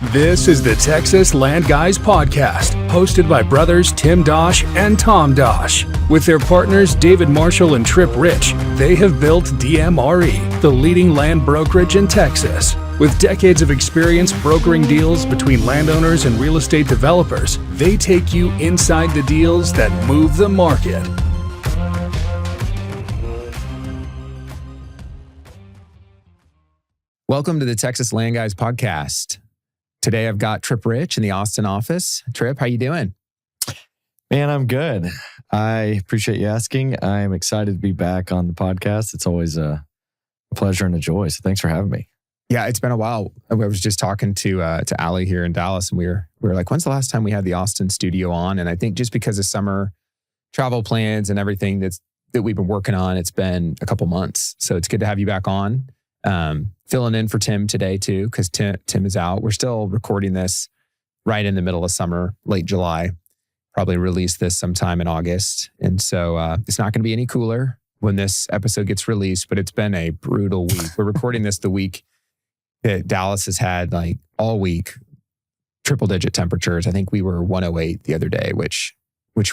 This is the Texas Land Guys podcast, hosted by brothers Tim Dosch and Tom Dosch. With their partners David Marshall and Tripp Rich, they have built DMRE, the leading land brokerage in Texas. With decades of experience brokering deals between landowners and real estate developers, they take you inside the deals that move the market. Welcome to the Texas Land Guys podcast. Today I've got Tripp Rich in the Austin office. Tripp, how you doing? Man, I'm good. I appreciate you asking. I'm excited to be back on the podcast. It's always a pleasure and a joy. So thanks for having me. Yeah, it's been a while. I was just talking to Allie here in Dallas, and we were like, when's the last time we had the Austin studio on? And I think just because of summer travel plans and everything that we've been working on, it's been a couple months. So it's good to have you back on. Filling in for Tim today too, because Tim is out. We're still recording this right in the middle of summer, late July. Probably release this sometime in August. And so it's not going to be any cooler when this episode gets released, but it's been a brutal week. We're recording this the week that Dallas has had, like, all week, triple digit temperatures. I think we were 108 the other day, which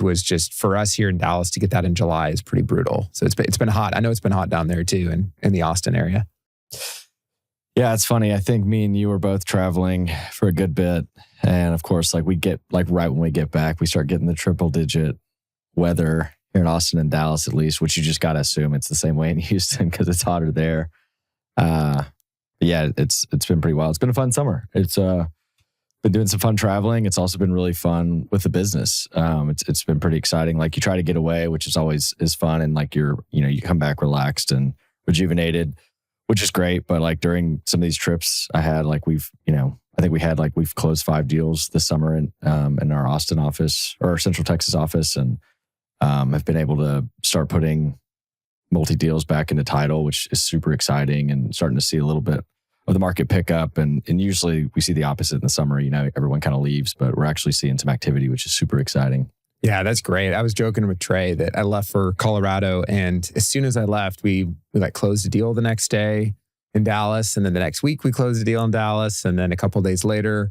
was just, for us here in Dallas to get that in July is pretty brutal. So it's been hot. I know it's been hot down there too in the Austin area. Yeah, it's funny. I think me and you were both traveling for a good bit. And of course, like, we get, like, right when we get back, we start getting the triple digit weather here in Austin and Dallas, at least, which you just got to assume it's the same way in Houston because it's hotter there. Yeah, it's been pretty wild. It's been a fun summer. It's been doing some fun traveling. It's also been really fun with the business. It's been pretty exciting. Like, you try to get away, which is always fun. And like, you come back relaxed and rejuvenated, which is great. But like, during some of these trips I had, like, we've closed 5 deals this summer in our Austin office or our Central Texas office, and have been able to start putting multi deals back into title, which is super exciting, and starting to see a little bit of the market pick up. And usually we see the opposite in the summer. Everyone kind of leaves, but we're actually seeing some activity, which is super exciting. Yeah, that's great. I was joking with Trey that I left for Colorado, and as soon as I left, we like closed a deal the next day in Dallas, and then the next week we closed a deal in Dallas, and then a couple of days later,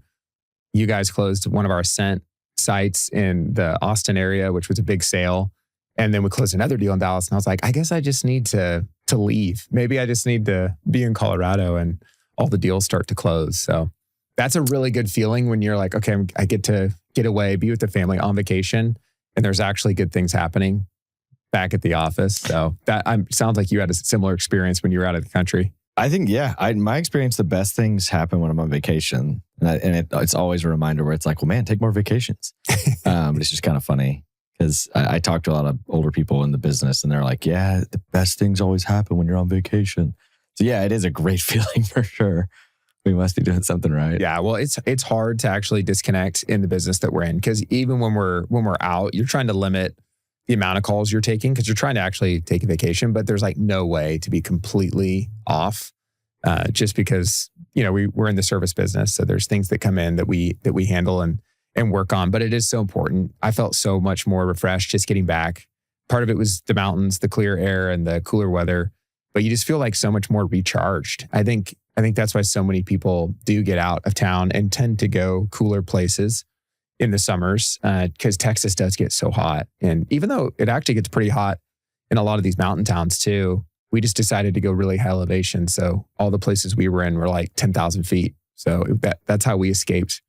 you guys closed one of our Ascent sites in the Austin area, which was a big sale, and then we closed another deal in Dallas, and I was like, I guess I just need to leave. Maybe I just need to be in Colorado, and all the deals start to close. So that's a really good feeling when you're like, okay, I get to get away, be with the family on vacation, and there's actually good things happening back at the office. So that sounds like you had a similar experience when you were out of the country. I think, yeah, my experience, the best things happen when I'm on vacation. And it's always a reminder where it's like, well, man, take more vacations. But it's just kind of funny because I talk to a lot of older people in the business, and they're like, yeah, the best things always happen when you're on vacation. So yeah, it is a great feeling for sure. We must be doing something right. Yeah, well, it's hard to actually disconnect in the business that we're in, because even when we're out, you're trying to limit the amount of calls you're taking because you're trying to actually take a vacation, but there's like no way to be completely off, just because we're in the service business, so there's things that come in that we handle and work on. But it is so important. I felt so much more refreshed just getting back. Part of it was the mountains, the clear air, and the cooler weather, but you just feel like so much more recharged. I think that's why so many people do get out of town and tend to go cooler places in the summers, because Texas does get so hot. And even though it actually gets pretty hot in a lot of these mountain towns too, we just decided to go really high elevation. So all the places we were in were like 10,000 feet. So that's how we escaped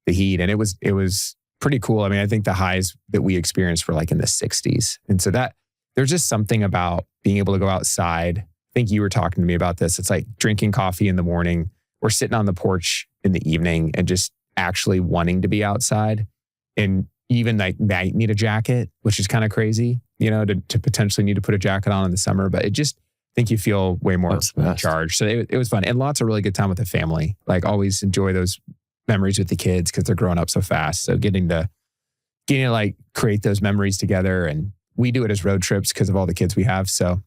the heat. And it was pretty cool. I mean, I think the highs that we experienced were like in the 60s. And so that there's just something about being able to go outside. I think you were talking to me about this. It's like drinking coffee in the morning or sitting on the porch in the evening and just actually wanting to be outside. And even like might need a jacket, which is kind of crazy, to potentially need to put a jacket on in the summer. But it just, I think you feel way more charged. So it was fun, and lots of really good time with the family. Like, always enjoy those memories with the kids because they're growing up so fast. So getting to like create those memories together, and we do it as road trips because of all the kids we have. So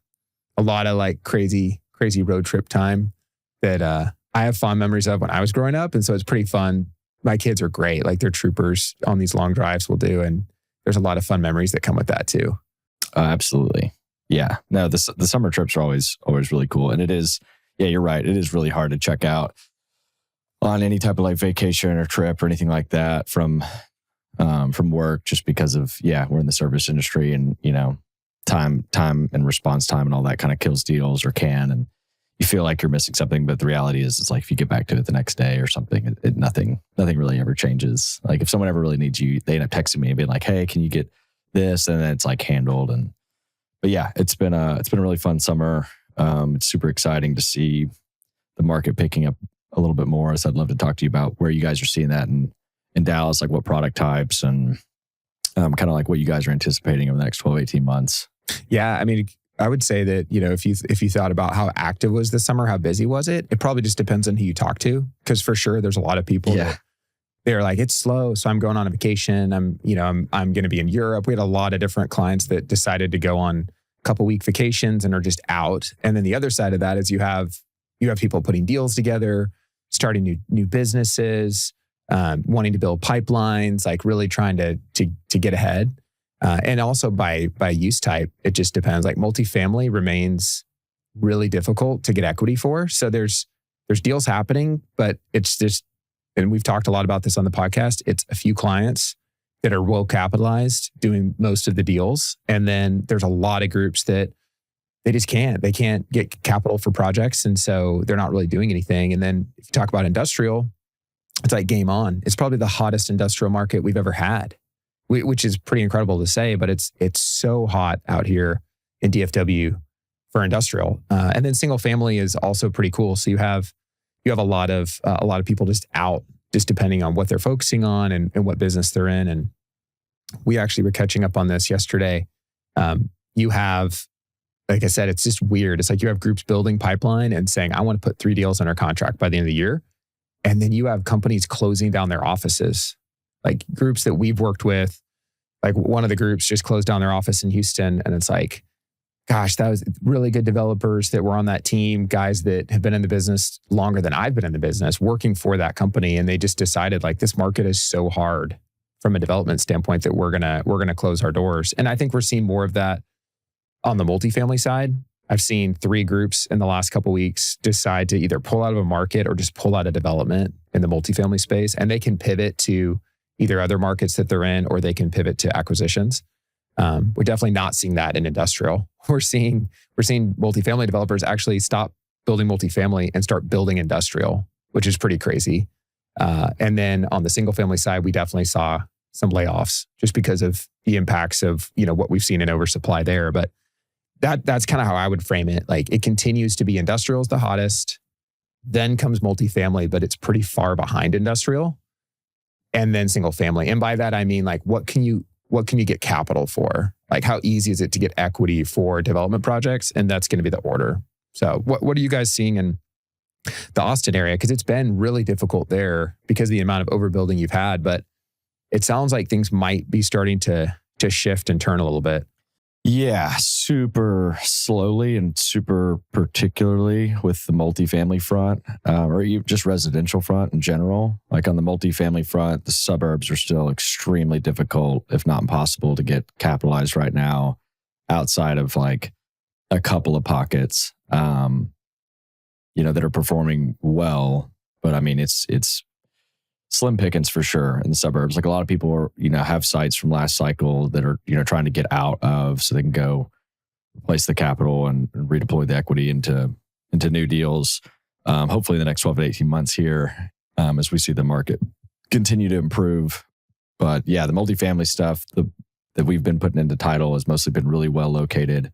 a lot of like crazy road trip time that I have fond memories of when I was growing up. And so it's pretty fun. My kids are great. Like, they're troopers on these long drives we'll do. And there's a lot of fun memories that come with that too. Absolutely. Yeah. No, the summer trips are always really cool. And it is, yeah, you're right. It is really hard to check out on any type of like vacation or trip or anything like that from work, just because of, we're in the service industry, and, time and response time and all that kind of kills deals, or can, and you feel like you're missing something. But the reality is, it's like, if you get back to it the next day or something, nothing really ever changes. Like, if someone ever really needs you, they end up texting me and being like, hey, can you get this? And then it's like handled. But yeah, it's been a really fun summer. It's super exciting to see the market picking up a little bit more. So I'd love to talk to you about where you guys are seeing that in Dallas, like what product types, and kind of like what you guys are anticipating over the next 12, 18 months. Yeah. I mean, I would say that, if you thought about how active was this summer, how busy was it? It probably just depends on who you talk to. Because for sure, there's a lot of people that they're like, it's slow, so I'm going on a vacation. I'm going to be in Europe. We had a lot of different clients that decided to go on a couple week vacations and are just out. And then the other side of that is you have people putting deals together, starting new businesses, wanting to build pipelines, like really trying to get ahead. And also by use type, it just depends. Like multifamily remains really difficult to get equity for. So there's deals happening, but it's just, and we've talked a lot about this on the podcast, it's a few clients that are well capitalized doing most of the deals. And then there's a lot of groups that they can't get capital for projects. And so they're not really doing anything. And then if you talk about industrial, it's like game on. It's probably the hottest industrial market we've ever had, which is pretty incredible to say, but it's so hot out here in DFW for industrial. And then single family is also pretty cool. So you have a lot of people just out, just depending on what they're focusing on and what business they're in. And we actually were catching up on this yesterday. You have, like I said, it's just weird. It's like you have groups building pipeline and saying, I want to put 3 deals under contract by the end of the year. And then you have companies closing down their offices, like groups that we've worked with. Like one of the groups just closed down their office in Houston. And it's like, gosh, that was really good developers that were on that team, guys that have been in the business longer than I've been in the business, working for that company. And they just decided, like, this market is so hard from a development standpoint that we're gonna close our doors. And I think we're seeing more of that on the multifamily side. I've seen 3 groups in the last couple of weeks decide to either pull out of a market or just pull out of development in the multifamily space. And they can pivot to either other markets that they're in, or they can pivot to acquisitions. We're definitely not seeing that in industrial. We're seeing multifamily developers actually stop building multifamily and start building industrial, which is pretty crazy. And then on the single family side, we definitely saw some layoffs just because of the impacts of, what we've seen in oversupply there. But that's kind of how I would frame it. Like, it continues to be industrial is the hottest, then comes multifamily, but it's pretty far behind industrial, and then single family. And by that, I mean, like, what can you get capital for? Like, how easy is it to get equity for development projects? And that's going to be the order. So what are you guys seeing in the Austin area? Because it's been really difficult there because of the amount of overbuilding you've had, but it sounds like things might be starting to shift and turn a little bit. Yeah, super slowly and super particularly with the multifamily front, or just residential front in general. Like on the multifamily front, the suburbs are still extremely difficult, if not impossible, to get capitalized right now, outside of like a couple of pockets, that are performing well. But I mean, it's slim pickings for sure in the suburbs. Like a lot of people are, have sites from last cycle that are, trying to get out of so they can go replace the capital and redeploy the equity into new deals. Hopefully in the next 12 to 18 months here, as we see the market continue to improve. But yeah, the multifamily stuff that we've been putting into title has mostly been really well located,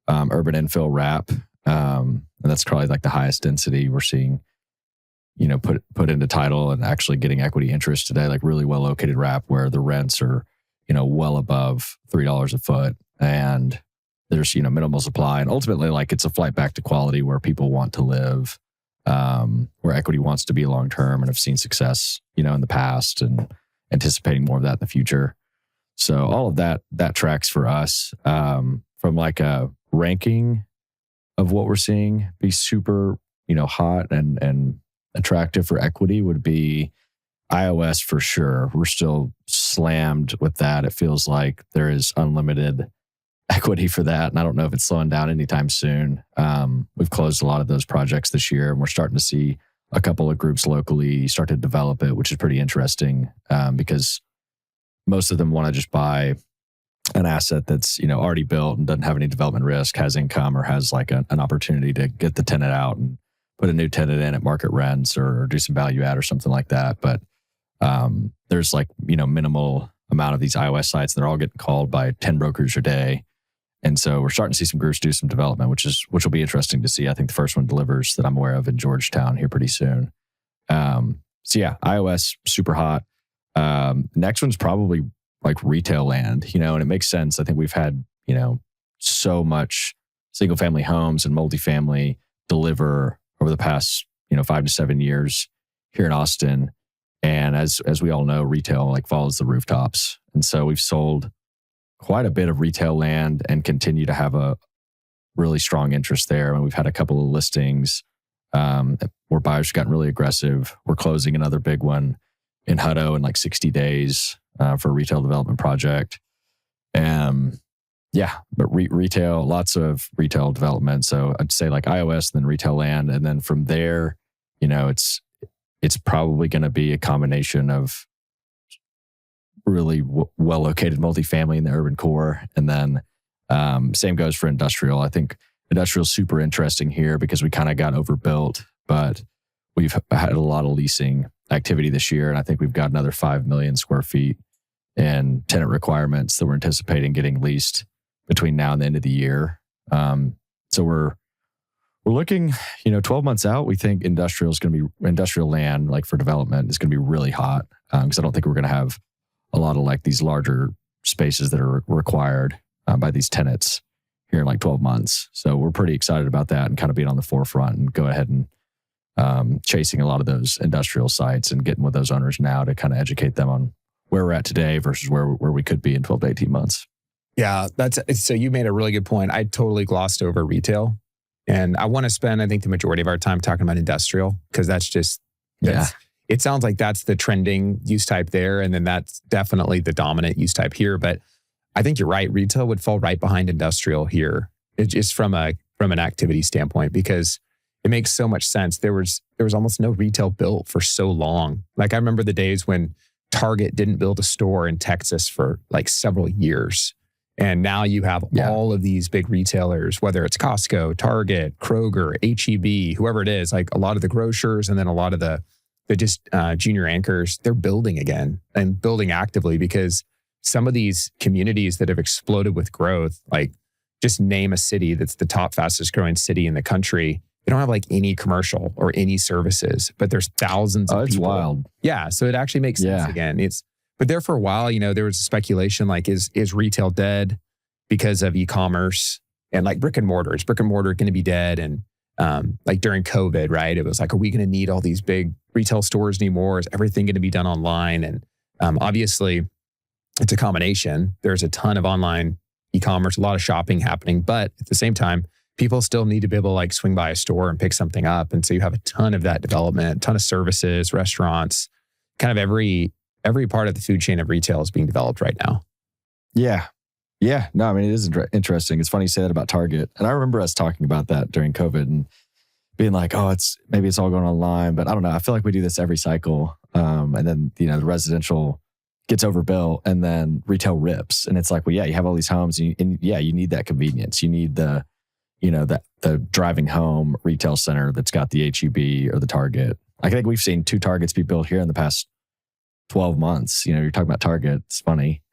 urban infill wrap. And that's probably like the highest density we're seeing, put into title and actually getting equity interest today, like really well located wrap where the rents are, well above $3 a foot, and there's, minimal supply. And ultimately, like, it's a flight back to quality where people want to live, where equity wants to be long-term and have seen success, in the past and anticipating more of that in the future. So all of that tracks for us, from like a ranking of what we're seeing be super, hot and attractive for equity would be iOS for sure. We're still slammed with that. It feels like there is unlimited equity for that. And I don't know if it's slowing down anytime soon. We've closed a lot of those projects this year, and we're starting to see a couple of groups locally start to develop it, which is pretty interesting because most of them want to just buy an asset that's, already built and doesn't have any development risk, has income, or has like an opportunity to get the tenant out and put a new tenant in at market rents or do some value add or something like that. But there's like, minimal amount of these iOS sites. They're all getting called by 10 brokers a day. And so we're starting to see some groups do some development, which will be interesting to see. I think the first one delivers that I'm aware of in Georgetown here pretty soon. So yeah, iOS super hot. Next one's probably like retail land, and it makes sense. I think we've had, so much single family homes and multifamily deliver over the past, 5 to 7 years here in Austin. And as we all know, retail like follows the rooftops. And so we've sold quite a bit of retail land and continue to have a really strong interest there. And we've had a couple of listings where buyers have gotten really aggressive. We're closing another big one in Hutto in like 60 days for a retail development project. But retail, lots of retail development. So I'd say like iOS and then retail land. And then from there, it's probably going to be a combination of really well-located multifamily in the urban core. And then same goes for industrial. I think industrial is super interesting here because we kind of got overbuilt, but we've had a lot of leasing activity this year. And I think we've got another 5 million square feet in tenant requirements that we're anticipating getting leased between now and the end of the year. So we're looking, 12 months out, we think industrial land, like for development, is going to be really hot. Because I don't think we're going to have a lot of like these larger spaces that are required by these tenants here in like 12 months. So we're pretty excited about that and kind of being on the forefront and go ahead and chasing a lot of those industrial sites and getting with those owners now to kind of educate them on where we're at today versus where we could be in 12 to 18 months. Yeah, so you made a really good point. I totally glossed over retail. And I want to spend, I think, the majority of our time talking about industrial because it sounds like that's the trending use type there. And then that's definitely the dominant use type here. But I think you're right. Retail would fall right behind industrial here. It's just from an activity standpoint because it makes so much sense. There was almost no retail built for so long. Like I remember the days when Target didn't build a store in Texas for like several years. And now you have all of these big retailers, whether it's Costco, Target, Kroger, H-E-B, whoever it is, like a lot of the grocers and then a lot of the just junior anchors, they're building again and building actively because some of these communities that have exploded with growth, like just name a city that's the top fastest growing city in the country. They don't have like any commercial or any services, but there's thousands of people. It's wild. Yeah. So it actually makes sense again. But there for a while, there was speculation like, is retail dead because of e-commerce and like brick and mortar? Is brick and mortar going to be dead? And like during COVID, right? It was like, are we going to need all these big retail stores anymore? Is everything going to be done online? And obviously, it's a combination. There's a ton of online e-commerce, a lot of shopping happening. But at the same time, people still need to be able to like swing by a store and pick something up. And so you have a ton of that development, a ton of services, restaurants, kind of every part of the food chain of retail is being developed right now. Yeah. Yeah. No, I mean, it is interesting. It's funny you say that about Target. And I remember us talking about that during COVID and being like, oh, maybe it's all going online, but I don't know. I feel like we do this every cycle. And then, the residential gets overbuilt and then retail rips. And it's like, well, yeah, you have all these homes and you need that convenience. You need the driving home retail center that's got the H-E-B or the Target. I think we've seen 2 Targets be built here in the past 12 months. You're talking about Target. It's funny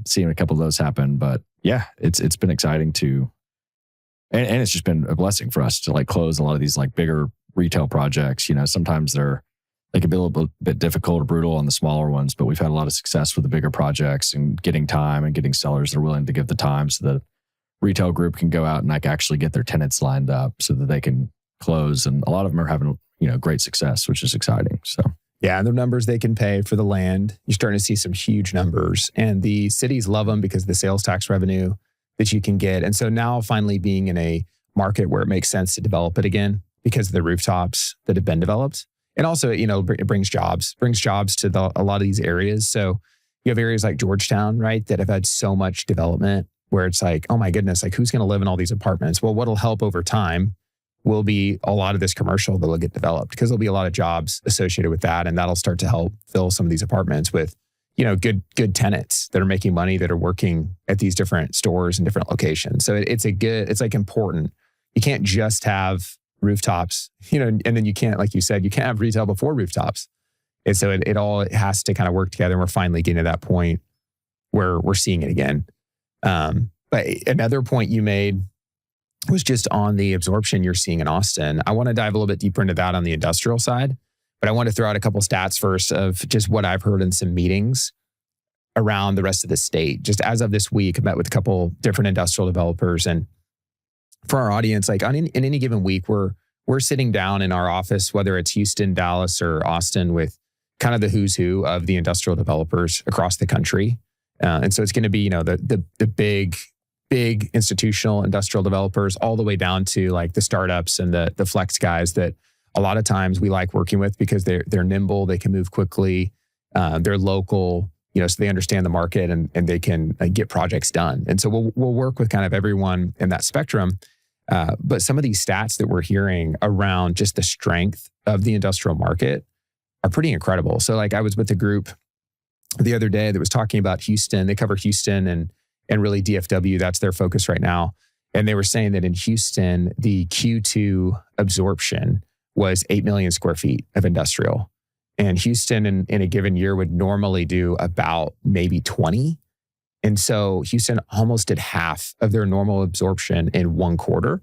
seeing a couple of those happen. But yeah, it's been exciting to, and it's just been a blessing for us to like close a lot of these like bigger retail projects. Sometimes they can be a little bit difficult or brutal on the smaller ones, but we've had a lot of success with the bigger projects and getting time and getting sellers that are willing to give the time so the retail group can go out and like actually get their tenants lined up so that they can close. And a lot of them are having, great success, which is exciting. So. Yeah, and the numbers they can pay for the land, you're starting to see some huge numbers. And the cities love them because of the sales tax revenue that you can get. And so now finally being in a market where it makes sense to develop it again because of the rooftops that have been developed. And also, it brings jobs to a lot of these areas. So you have areas like Georgetown, right, that have had so much development where it's like, oh my goodness, like who's going to live in all these apartments? Well, what'll help over time will be a lot of this commercial that'll get developed because there'll be a lot of jobs associated with that. And that'll start to help fill some of these apartments with, good tenants that are making money, that are working at these different stores and different locations. So it's like important. You can't just have rooftops, and then you can't, like you said, you can't have retail before rooftops. And so it all has to kind of work together. And we're finally getting to that point where we're seeing it again. But another point you made was just on the absorption you're seeing in Austin. I want to dive a little bit deeper into that on the industrial side, but I want to throw out a couple stats first of just what I've heard in some meetings around the rest of the state. Just as of this week, I met with a couple different industrial developers, and for our audience, like in any given week, we're sitting down in our office, whether it's Houston, Dallas, or Austin, with kind of the who's who of the industrial developers across the country. And so it's going to be, the big institutional industrial developers all the way down to like the startups and the flex guys that a lot of times we like working with because they're nimble, they can move quickly, they're local, so they understand the market and they can get projects done. And so we'll work with kind of everyone in that spectrum. But some of these stats that we're hearing around just the strength of the industrial market are pretty incredible. So like I was with a group the other day that was talking about Houston. They cover Houston and really DFW. That's their focus right now. And they were saying that in Houston, the Q2 absorption was 8 million square feet of industrial. And Houston in a given year would normally do about maybe 20. And so Houston almost did half of their normal absorption in one quarter.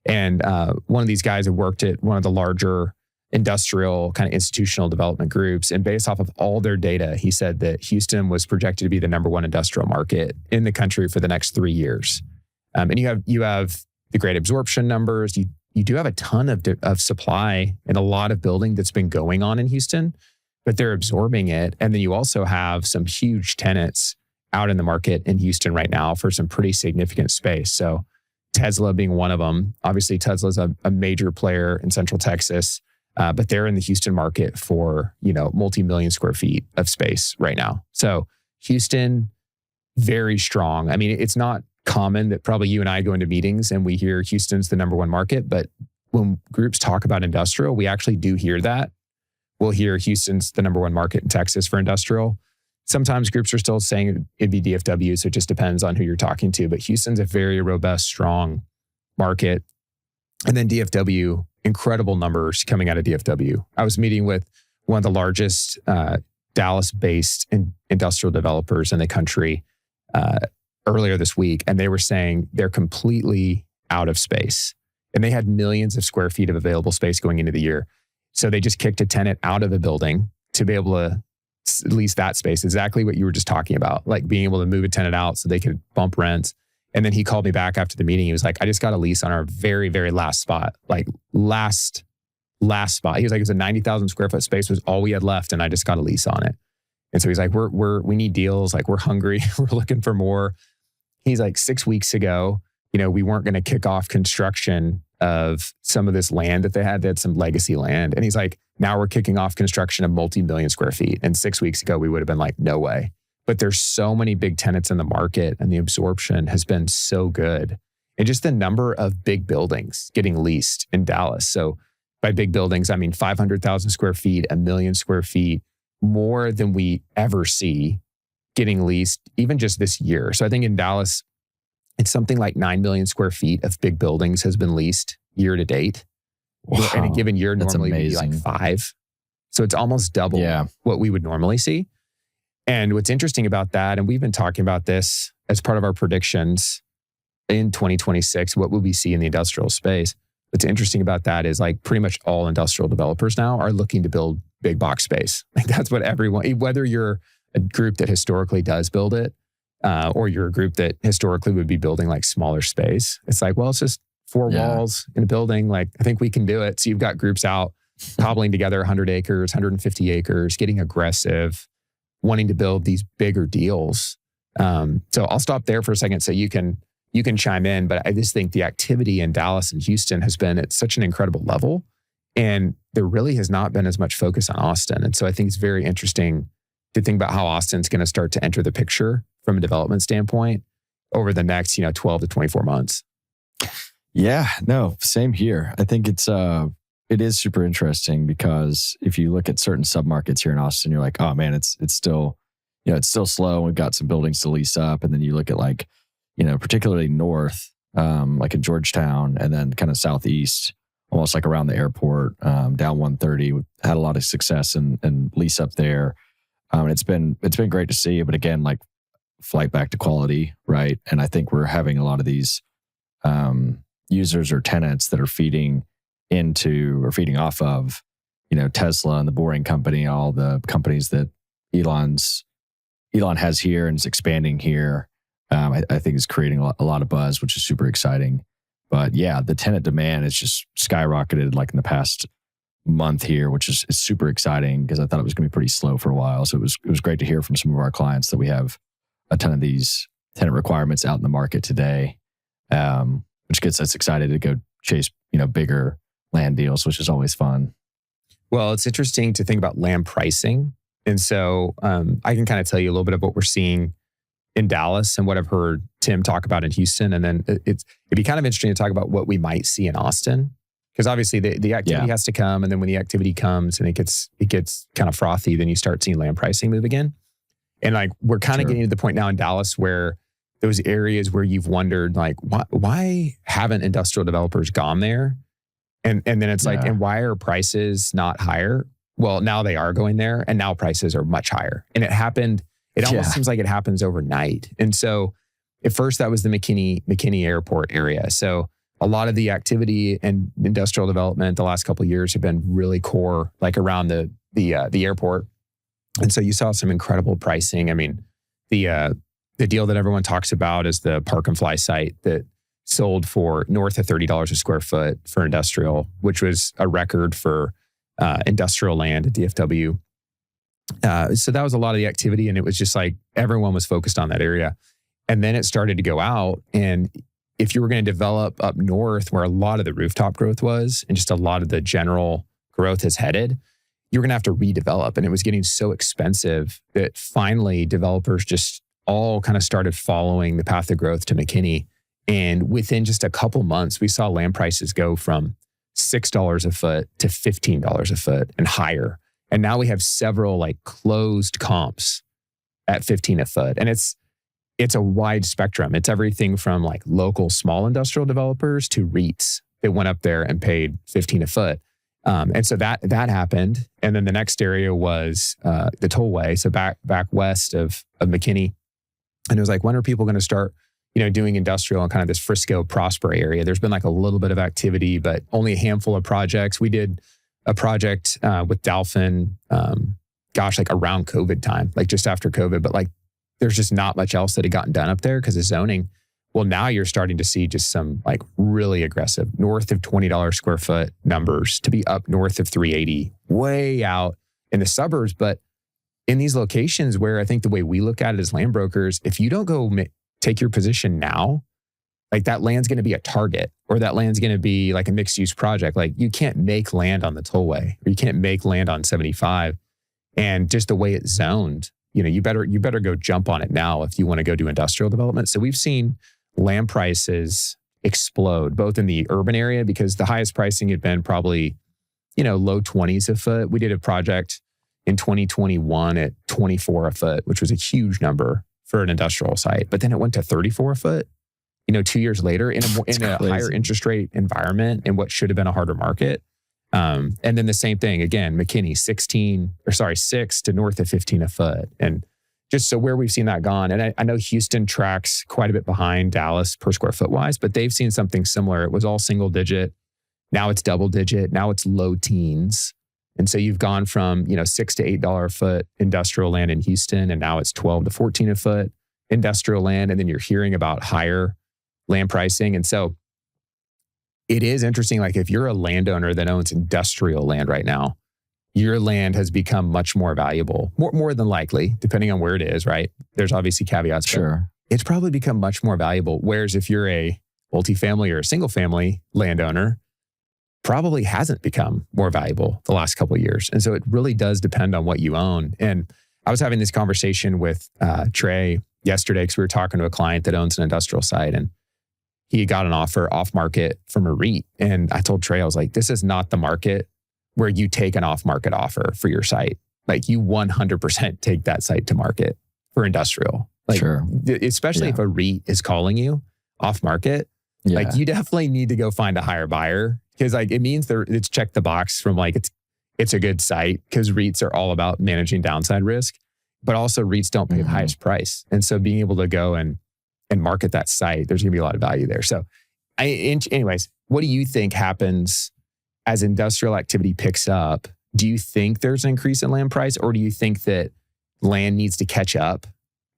And one of these guys had worked at one of the larger industrial kind of institutional development groups. And based off of all their data, he said that Houston was projected to be the number one industrial market in the country for the next 3 years. And you have the great absorption numbers. You do have a ton of supply and a lot of building that's been going on in Houston, but they're absorbing it. And then you also have some huge tenants out in the market in Houston right now for some pretty significant space. So Tesla being one of them. Obviously, Tesla's a major player in Central Texas. But they're in the Houston market for, multi-million square feet of space right now. So Houston, very strong. I mean, it's not common that probably you and I go into meetings and we hear Houston's the number one market. But when groups talk about industrial, we actually do hear that. We'll hear Houston's the number one market in Texas for industrial. Sometimes groups are still saying it'd be DFW. So it just depends on who you're talking to. But Houston's a very robust, strong market. And then DFW, incredible numbers coming out of DFW. I was meeting with one of the largest Dallas-based industrial developers in the country earlier this week, and they were saying they're completely out of space. And they had millions of square feet of available space going into the year. So they just kicked a tenant out of a building to be able to lease that space, exactly what you were just talking about, like being able to move a tenant out so they could bump rents. And then he called me back after the meeting. He was like, I just got a lease on our very, very last spot. Like last spot. He was like, it was a 90,000 square foot space was all we had left. And I just got a lease on it. And so he's like, we need deals. Like we're hungry. We're looking for more. He's like 6 weeks ago, we weren't going to kick off construction of some of this land that they had. They had some legacy land. And he's like, now we're kicking off construction of multi-million square feet. And 6 weeks ago, we would have been like, no way. But there's so many big tenants in the market and the absorption has been so good. And just the number of big buildings getting leased in Dallas. So by big buildings, I mean 500,000 square feet, 1 million square feet, more than we ever see getting leased, even just this year. So I think in Dallas, it's something like 9 million square feet of big buildings has been leased year to date. Wow. In a given year, normally would be like 5. So it's almost double what we would normally see. And what's interesting about that, and we've been talking about this as part of our predictions in 2026, what will we see in the industrial space? What's interesting about that is like pretty much all industrial developers now are looking to build big box space. Like that's what everyone, whether you're a group that historically does build it, or you're a group that historically would be building like smaller space. It's like, well, it's just 4 walls in a building. Like I think we can do it. So you've got groups out cobbling together 100 acres, 150 acres, getting aggressive, wanting to build these bigger deals. So I'll stop there for a second so you can chime in, but I just think the activity in Dallas and Houston has been at such an incredible level, and there really has not been as much focus on Austin. And so I think it's very interesting to think about how Austin's going to start to enter the picture from a development standpoint over the next, 12 to 24 months. Yeah, no, same here. I think it is super interesting because if you look at certain submarkets here in Austin, you're like, oh man, it's still, it's still slow. We've got some buildings to lease up. And then you look at like, particularly north, like in Georgetown, and then kind of southeast, almost like around the airport, down 130. We've had a lot of success and lease up there. It's been great to see. But again, like flight back to quality, right? And I think we're having a lot of these users or tenants that are feeding into or feeding off of, Tesla and the Boring Company, all the companies that Elon has here and is expanding here. I think is creating a lot of buzz, which is super exciting. But yeah, the tenant demand has just skyrocketed like in the past month here, which is super exciting because I thought it was going to be pretty slow for a while. So it was great to hear from some of our clients that we have a ton of these tenant requirements out in the market today, which gets us excited to go chase, bigger land deals, which is always fun. Well, it's interesting to think about land pricing. And so I can kind of tell you a little bit of what we're seeing in Dallas and what I've heard Tim talk about in Houston. And then it'd be kind of interesting to talk about what we might see in Austin. Because obviously the activity has to come. And then when the activity comes and it gets kind of frothy, then you start seeing land pricing move again. And like we're kind of getting to the point now in Dallas where those areas where you've wondered like, why haven't industrial developers gone there? And then it's like, and why are prices not higher? Well, now they are going there and now prices are much higher. And it almost seems like it happens overnight. And so at first that was the McKinney Airport area. So a lot of the activity and industrial development the last couple of years have been really core, like around the airport. And so you saw some incredible pricing. I mean, the deal that everyone talks about is the Park and Fly site that sold for north of $30 a square foot for industrial, which was a record for industrial land at DFW. So that was a lot of the activity, and it was just like everyone was focused on that area. And then it started to go out, and if you were going to develop up north where a lot of the rooftop growth was and just a lot of the general growth has headed, you were going to have to redevelop. And it was getting so expensive that finally developers just all kind of started following the path of growth to McKinney. And within just a couple months, we saw land prices go from $6 a foot to $15 a foot and higher. And now we have several like closed comps at 15 a foot. And it's a wide spectrum. It's everything from like local small industrial developers to REITs that went up there and paid 15 a foot. And so that happened. And then the next area was the tollway. So back west of McKinney. And it was like, when are people going to start, doing industrial in kind of this Frisco, Prosper area? There's been like a little bit of activity, but only a handful of projects. We did a project with Dolphin, like around COVID time, like just after COVID, but like there's just not much else that had gotten done up there because of zoning. Well, now you're starting to see just some like really aggressive north of $20 square foot numbers to be up north of 380, way out in the suburbs. But in these locations where I think the way we look at it as land brokers, if you don't go take your position now, like that land's going to be a target, or that land's going to be like a mixed use project. Like you can't make land on the tollway, or you can't make land on 75. And just the way it's zoned, you better go jump on it now if you want to go do industrial development. So we've seen land prices explode, both in the urban area, because the highest pricing had been probably, low 20s a foot. We did a project in 2021 at 24 a foot, which was a huge number for an industrial site. But then it went to 34 a foot, 2 years later in a higher interest rate environment in what should have been a harder market. And then the same thing, again, McKinney, 6 to north of 15 a foot. And just so where we've seen that gone. And I know Houston tracks quite a bit behind Dallas per square foot wise, but they've seen something similar. It was all single digit. Now it's double digit. Now it's low teens. And so you've gone from, $6 to $8 a foot industrial land in Houston, and now it's 12 to 14 a foot industrial land. And then you're hearing about higher land pricing. And so it is interesting. Like if you're a landowner that owns industrial land right now, your land has become much more valuable, more than likely, depending on where it is, right? There's obviously caveats. Sure. It's probably become much more valuable. Whereas if you're a multifamily or a single family landowner, probably hasn't become more valuable the last couple of years. And so it really does depend on what you own. And I was having this conversation with Trey yesterday because we were talking to a client that owns an industrial site, and he got an offer off market from a REIT. And I told Trey, I was like, this is not the market where you take an off market offer for your site. Like you 100% take that site to market for industrial. Like, sure. Especially if a REIT is calling you off market, like you definitely need to go find a higher buyer, because like it means it's checked the box from like it's a good site, because REITs are all about managing downside risk, but also REITs don't pay the highest price. And so being able to go and market that site, there's gonna be a lot of value there. So anyways, what do you think happens as industrial activity picks up? Do you think there's an increase in land price, or do you think that land needs to catch up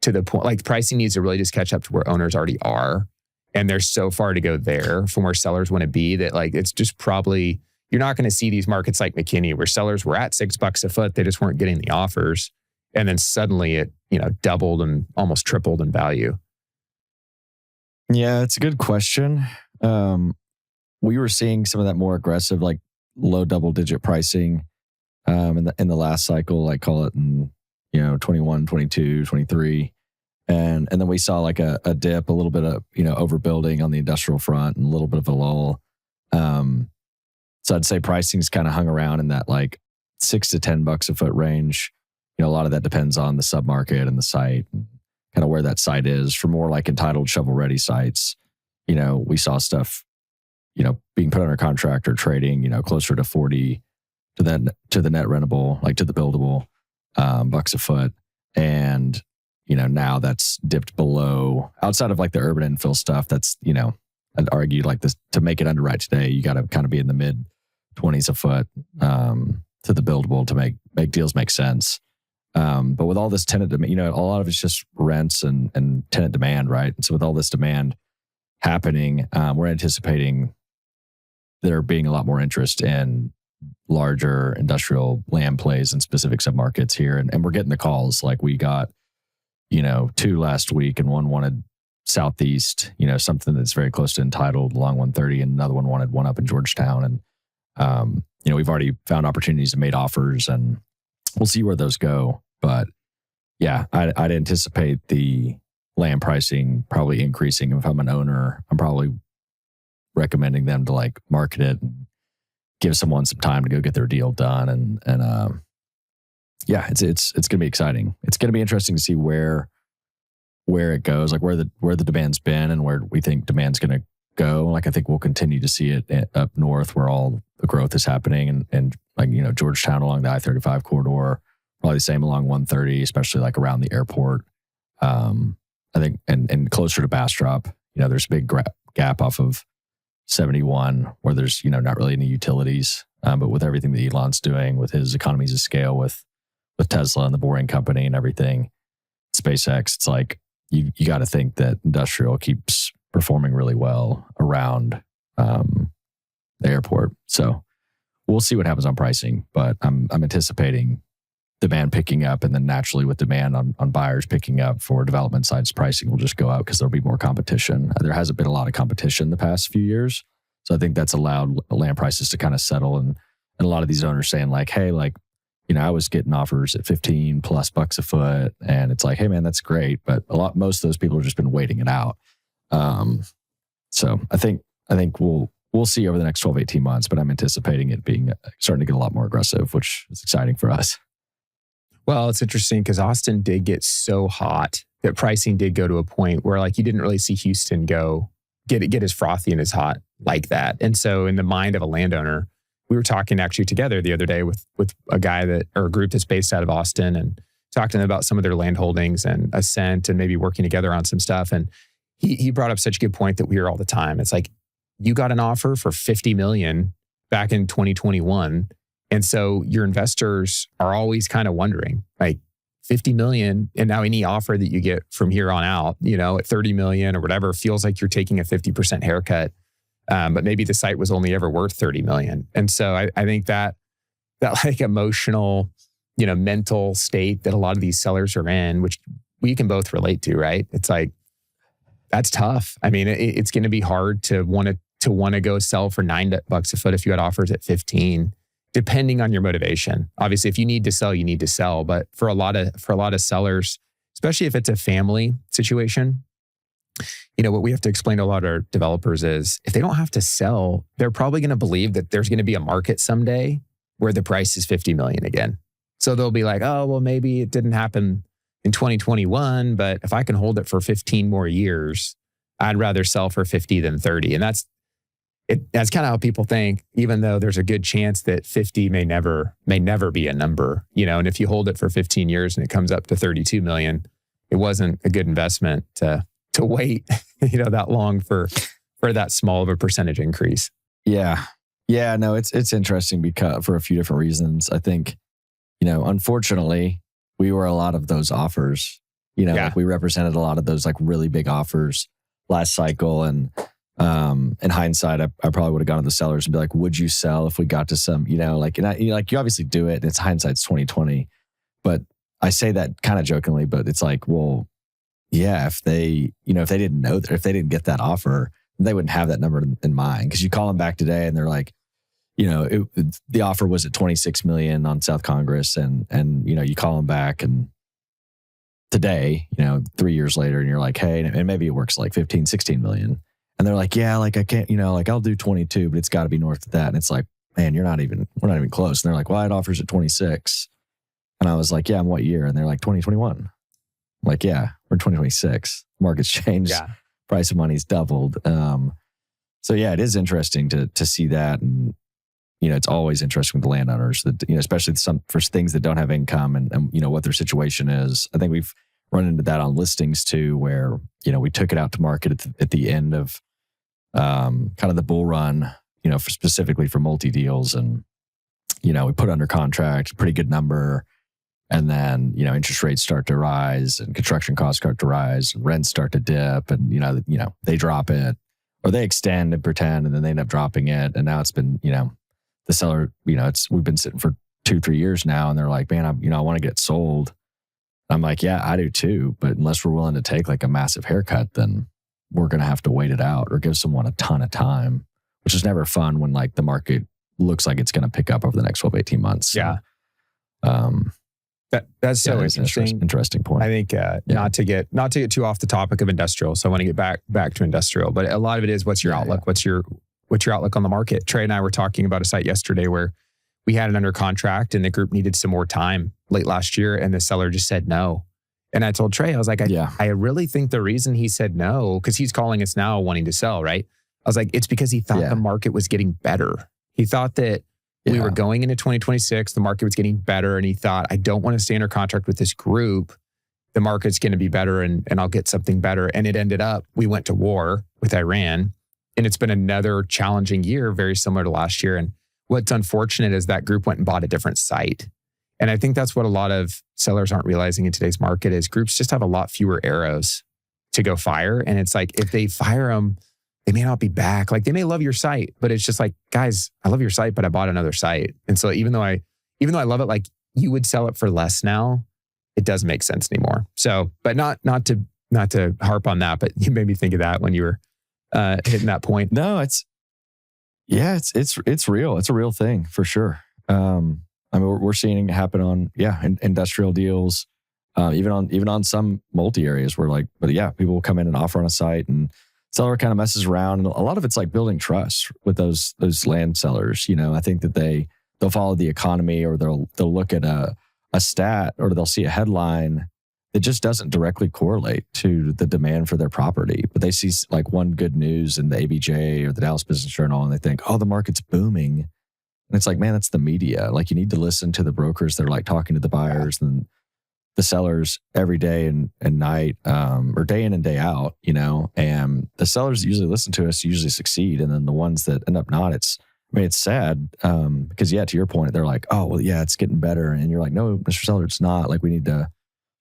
to the point, like pricing needs to really just catch up to where owners already are? And there's so far to go there from where sellers want to be that like, it's just probably, you're not going to see these markets like McKinney where sellers were at $6 a foot. They just weren't getting the offers. And then suddenly it, doubled and almost tripled in value. Yeah, it's a good question. We were seeing some of that more aggressive, like low double-digit pricing in the last cycle, like call it in 21, 22, 23. And then we saw like a dip, a little bit of overbuilding on the industrial front, and a little bit of a lull. So I'd say pricing's kind of hung around in that like $6 to $10 a foot range. A lot of that depends on the submarket and the site, and kind of where that site is. For more like entitled shovel-ready sites, we saw stuff, being put under contract or trading, closer to 40 to the net rentable, like to the buildable, bucks a foot. And, now that's dipped below, outside of like the urban infill stuff. That's, I'd argue like this, to make it underwrite today, you got to kind of be in the mid 20s a foot, to the buildable to make deals make sense. But with all this tenant demand, a lot of it's just rents and tenant demand, right? And so with all this demand happening, we're anticipating there being a lot more interest in larger industrial land plays in specific submarkets here. And we're getting the calls. Like we got, 2 last week, and one wanted Southeast, something that's very close to entitled along 130, and another one wanted one up in Georgetown. And, we've already found opportunities and made offers, and we'll see where those go. But yeah, I'd anticipate the land pricing probably increasing. If I'm an owner, I'm probably recommending them to like market it and give someone some time to go get their deal done. And yeah, it's going to be exciting. It's going to be interesting to see where it goes, like where the demand's been and where we think demand's going to go. Like I think we'll continue to see it up north where all the growth is happening, and like Georgetown along the I-35 corridor, probably the same along 130, especially like around the airport. I think and closer to Bastrop, there's a big gap off of 71 where there's not really any utilities, but with everything that Elon's doing with his economies of scale with Tesla and the Boring Company and everything, SpaceX, it's like you got to think that industrial keeps performing really well around the airport. So we'll see what happens on pricing, but I'm anticipating demand picking up, and then naturally with demand on buyers picking up for development sites, pricing will just go out because there'll be more competition. There hasn't been a lot of competition the past few years. So I think that's allowed land prices to kind of settle, and a lot of these owners saying like, hey, like, I was getting offers at 15 plus bucks a foot, and it's like, hey man, that's great. But most of those people have just been waiting it out. So I think we'll see over the next 12, 18 months, but I'm anticipating it starting to get a lot more aggressive, which is exciting for us. Well, it's interesting because Austin did get so hot that pricing did go to a point where like you didn't really see Houston get as frothy and as hot like that. And so in the mind of a landowner, we were talking actually together the other day with a group that's based out of Austin, and talking to them about some of their land holdings and Ascent and maybe working together on some stuff. And he brought up such a good point that we hear all the time. It's like, you got an offer for $50 million back in 2021. And so your investors are always kind of wondering, like, 50 million, and now any offer that you get from here on out, at 30 million or whatever, feels like you're taking a 50% haircut. But maybe the site was only ever worth 30 million. And so I think that like emotional, mental state that a lot of these sellers are in, which we can both relate to, right? It's like, that's tough. I mean, it's going to be hard to want to go sell for $9 a foot if you had offers at 15, depending on your motivation. Obviously, if you need to sell, you need to sell. But for a lot of sellers, especially if it's a family situation, What we have to explain to a lot of our developers is if they don't have to sell, they're probably going to believe that there's going to be a market someday where the price is 50 million again. So they'll be like, oh, well, maybe it didn't happen in 2021, but if I can hold it for 15 more years, I'd rather sell for 50 than 30. And that's kind of how people think, even though there's a good chance that 50 may never be a number, and if you hold it for 15 years and it comes up to 32 million, it wasn't a good investment to wait, that long for that small of a percentage increase. Yeah. Yeah, no, it's interesting because for a few different reasons. I think, unfortunately, we were a lot of those offers. Like we represented a lot of those like really big offers last cycle. And in hindsight, I probably would have gone to the sellers and be like, would you sell if we got to some, you obviously do it. And it's hindsight's 2020. But I say that kind of jokingly, but it's like, well, yeah, if they didn't know that, if they didn't get that offer, they wouldn't have that number in mind. Because you call them back today and they're like, the offer was at 26 million on South Congress, and you call them back and today, 3 years later, and you're like, hey, and maybe it works like 15, 16 million. And they're like, yeah, like I can't, like I'll do 22, but it's got to be north of that. And it's like, man, we're not even close. And they're like, well, I had offers at 26. And I was like, yeah, in what year? And they're like, 2021. I'm like, yeah, we're 2026. Market's changed. Yeah. Price of money's doubled. So yeah, it is interesting to see that. And, it's always interesting with the landowners that, especially for things that don't have income and what their situation is. I think we've run into that on listings too, where, we took it out to market at the end of kind of the bull run, specifically for multi deals. And, we put under contract, pretty good number. And then, interest rates start to rise and construction costs start to rise and rents start to dip and, they drop it or they extend and pretend and then they end up dropping it. And now it's been, the seller, we've been sitting for 2-3 years now and they're like, man, I want to get sold. I'm like, yeah, I do too. But unless we're willing to take like a massive haircut, then we're going to have to wait it out or give someone a ton of time, which is never fun when like the market looks like it's going to pick up over the next 12, 18 months. So, yeah. That's so interesting. Interesting point. I think not to get too off the topic of industrial. So I want to get back to industrial, but a lot of it is what's your outlook? Yeah. What's your outlook on the market? Trey and I were talking about a site yesterday where we had it under contract and the group needed some more time late last year and the seller just said no. And I told Trey, I was like, I really think the reason he said no, because he's calling us now wanting to sell, right? I was like, it's because he thought the market was getting better. He thought that we were going into 2026, the market was getting better. And he thought, I don't want to stay under contract with this group. The market's going to be better and I'll get something better. And it ended up, we went to war with Iran and it's been another challenging year, very similar to last year. And what's unfortunate is that group went and bought a different site. And I think that's what a lot of sellers aren't realizing in today's market is groups just have a lot fewer arrows to go fire. And it's like, if they fire them, they may not be back. Like they may love your site, but it's just like, guys, I love your site, but I bought another site. And so even though I love it, like you would sell it for less now, it doesn't make sense anymore. So, but not to harp on that, but you made me think of that when you were hitting that point. No, it's real. It's a real thing for sure. I mean, we're seeing it happen on industrial deals, even on some multi areas where like, but yeah, people will come in and offer on a site and seller kind of messes around, and a lot of it's like building trust with those land sellers. I think that they'll follow the economy or they'll look at a stat or they'll see a headline that just doesn't directly correlate to the demand for their property, but they see like one good news in the ABJ or the Dallas Business Journal and they think, oh, the market's booming. And it's like, man, that's the media. Like you need to listen to the brokers that are like talking to the buyers and the sellers every day and night, or day in and day out, and the sellers that usually listen to us usually succeed. And then the ones that end up not, it's sad, because to your point, they're like, oh, well, yeah, it's getting better. And you're like, no, Mr. Seller, it's not. Like we need to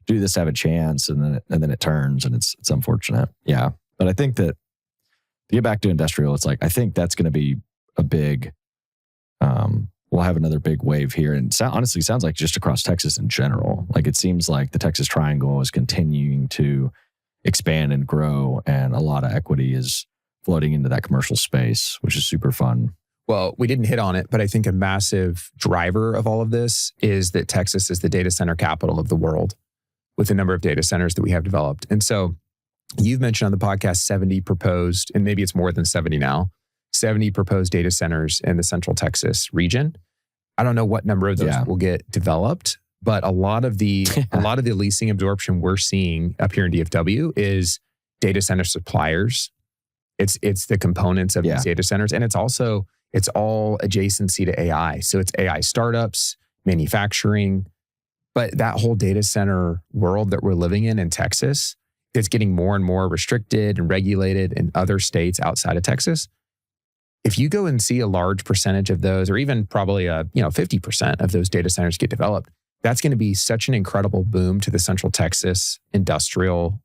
do this to have a chance. And then it turns and it's unfortunate. Yeah. But I think that to get back to industrial, it's like, I think that's going to be a big, we'll have another big wave here. And honestly, sounds like just across Texas in general. Like it seems like the Texas Triangle is continuing to expand and grow, and a lot of equity is floating into that commercial space, which is super fun. Well, we didn't hit on it, but I think a massive driver of all of this is that Texas is the data center capital of the world with the number of data centers that we have developed. And so You've mentioned on the podcast 70 proposed, and maybe it's more than 70 now, 70 proposed data centers in the Central Texas region. I don't know what number of those will get developed, but a lot of the leasing absorption we're seeing up here in DFW is data center suppliers. It's the components of these data centers, and it's all adjacency to AI. So it's AI startups, manufacturing, but that whole data center world that we're living in Texas, it's getting more and more restricted and regulated in other states outside of Texas. If you go and see a large percentage of those, or even probably 50% of those data centers get developed, that's going to be such an incredible boom to the Central Texas industrial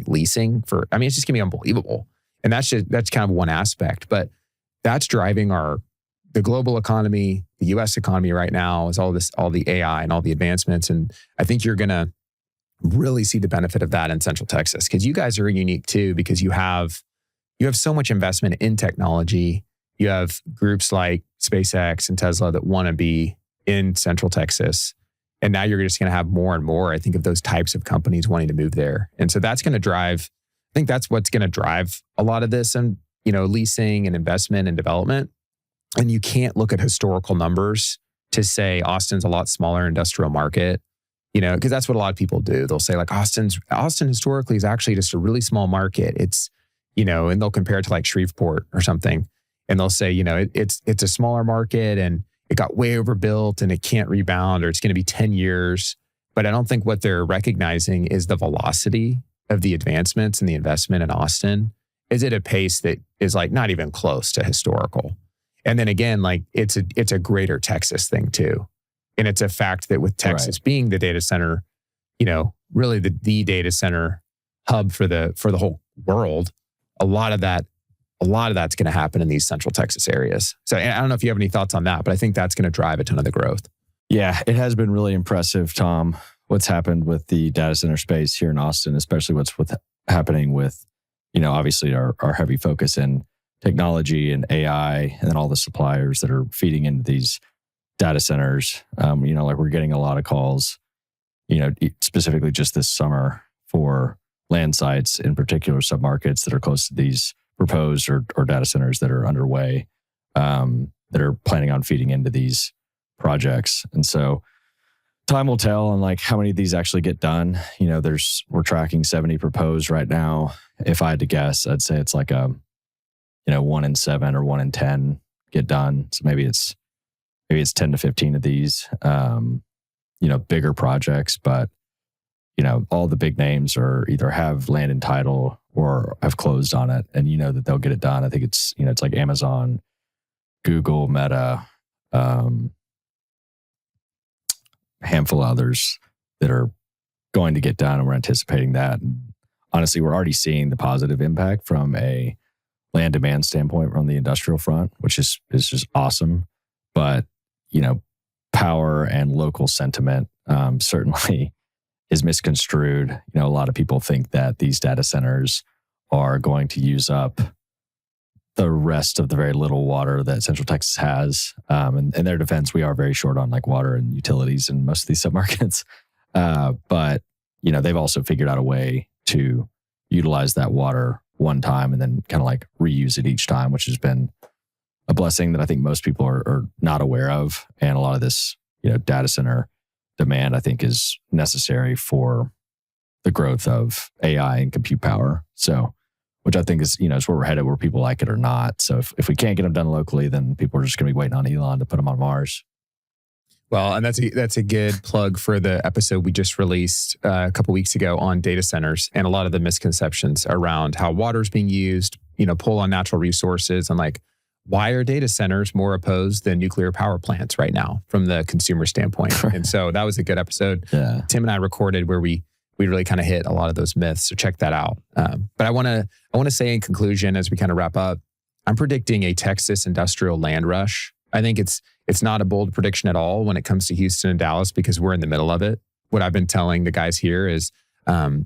leasing it's just going to be unbelievable. And that's kind of one aspect, but that's driving the global economy, the US economy right now is all the AI and all the advancements. And I think you're going to really see the benefit of that in Central Texas, because you guys are unique too, because you have so much investment in technology. You have groups like SpaceX and Tesla that want to be in Central Texas. And now you're just going to have more and more, I think, of those types of companies wanting to move there. And so that's going to drive, I think that's what's going to drive a lot of this and, leasing and investment and development. And you can't look at historical numbers to say Austin's a lot smaller industrial market, because that's what a lot of people do. They'll say Austin historically is actually just a really small market. It's, and they'll compare it to Shreveport or something. And they'll say, it's a smaller market and it got way overbuilt and it can't rebound, or it's going to be 10 years. But I don't think what they're recognizing is the velocity of the advancements and the investment in Austin is at a pace that is not even close to historical. And then again, it's a greater Texas thing too. And it's a fact that with Texas being the data center, really the data center hub for the whole world, a lot of that's going to happen in these Central Texas areas. So I don't know if you have any thoughts on that, but I think that's going to drive a ton of the growth. Yeah, it has been really impressive, Tom, what's happened with the data center space here in Austin, especially what's happening with, obviously our heavy focus in technology and AI, and then all the suppliers that are feeding into these data centers. We're getting a lot of calls, specifically just this summer for land sites, in particular submarkets that are close to these proposed or data centers that are underway, that are planning on feeding into these projects. And so time will tell on how many of these actually get done. We're tracking 70 proposed right now. If I had to guess, I'd say it's 1 in 7 or 1 in 10 get done. So maybe it's 10 to 15 of these, bigger projects, but all the big names are either have land and title or have closed on it, and that they'll get it done. I think it's it's like Amazon, Google, Meta, handful of others that are going to get done, and we're anticipating that. And honestly, we're already seeing the positive impact from a land demand standpoint on the industrial front, which is just awesome. But power and local sentiment certainly is misconstrued. A lot of people think that these data centers are going to use up the rest of the very little water that Central Texas has. And in their defense, we are very short on water and utilities in most of these submarkets. But they've also figured out a way to utilize that water one time and then kind of reuse it each time, which has been a blessing that I think most people are not aware of. And a lot of this, data center demand, I think, is necessary for the growth of AI and compute power. So, which I think is, is where we're headed, where people like it or not. So if we can't get them done locally, then people are just going to be waiting on Elon to put them on Mars. Well, and that's a good plug for the episode we just released a couple weeks ago on data centers and a lot of the misconceptions around how water is being used, pull on natural resources, and why are data centers more opposed than nuclear power plants right now from the consumer standpoint? And so that was a good episode. Yeah. Tim and I recorded where we really kind of hit a lot of those myths. So check that out. But I want to say in conclusion, as we kind of wrap up, I'm predicting a Texas industrial land rush. I think it's not a bold prediction at all when it comes to Houston and Dallas, because we're in the middle of it. What I've been telling the guys here is, when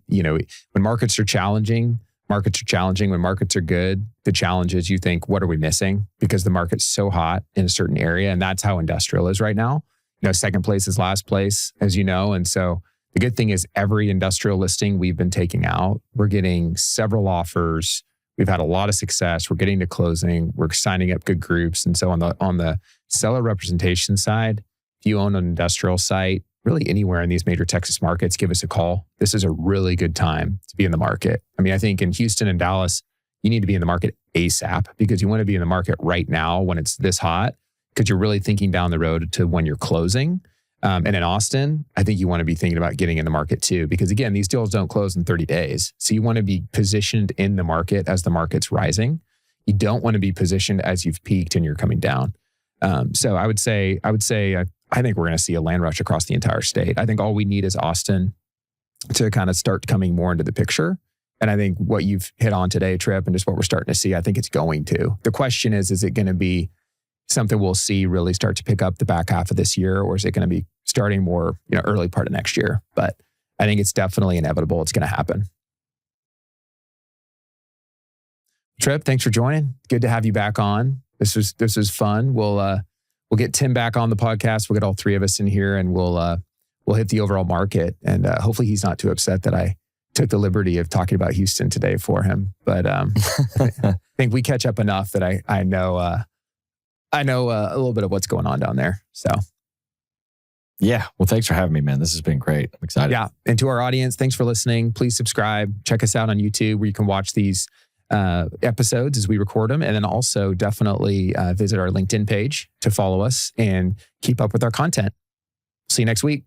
markets are challenging. When markets are good, the challenge is you think, what are we missing? Because the market's so hot in a certain area. And that's how industrial is right now. Second place is last place, as you know. And so The good thing is every industrial listing we've been taking out, we're getting several offers. We've had a lot of success. We're getting to closing. We're signing up good groups. And so on the seller representation side, if you own an industrial site, really anywhere in these major Texas markets, give us a call. This is a really good time to be in the market. I mean, I think in Houston and Dallas, you need to be in the market ASAP because you want to be in the market right now when it's this hot because you're really thinking down the road to when you're closing. And in Austin, I think you want to be thinking about getting in the market too, because again, these deals don't close in 30 days. So you want to be positioned in the market as the market's rising. You don't want to be positioned as you've peaked and you're coming down. So I would say, I think we're going to see a land rush across the entire state. I think all we need is Austin to kind of start coming more into the picture. And I think what you've hit on today, Tripp, and just what we're starting to see, I think it's going to. The question is it going to be something we'll see really start to pick up the back half of this year, or is it going to be starting more, early part of next year? But I think it's definitely inevitable. It's going to happen. Tripp, thanks for joining. Good to have you back on. This was fun. We'll get Tim back on the podcast. We'll get all three of us in here, and we'll hit the overall market. And hopefully, he's not too upset that I took the liberty of talking about Houston today for him. But I think we catch up enough that I know a little bit of what's going on down there. So. Yeah. Well, thanks for having me, man. This has been great. I'm excited. Yeah. And to our audience, thanks for listening. Please subscribe. Check us out on YouTube where you can watch these episodes as we record them. And then also definitely visit our LinkedIn page to follow us and keep up with our content. See you next week.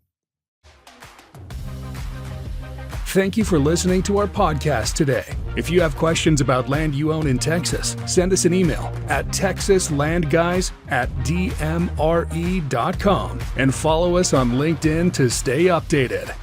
Thank you for listening to our podcast today. If you have questions about land you own in Texas, send us an email at texaslandguys@dmre.com and follow us on LinkedIn to stay updated.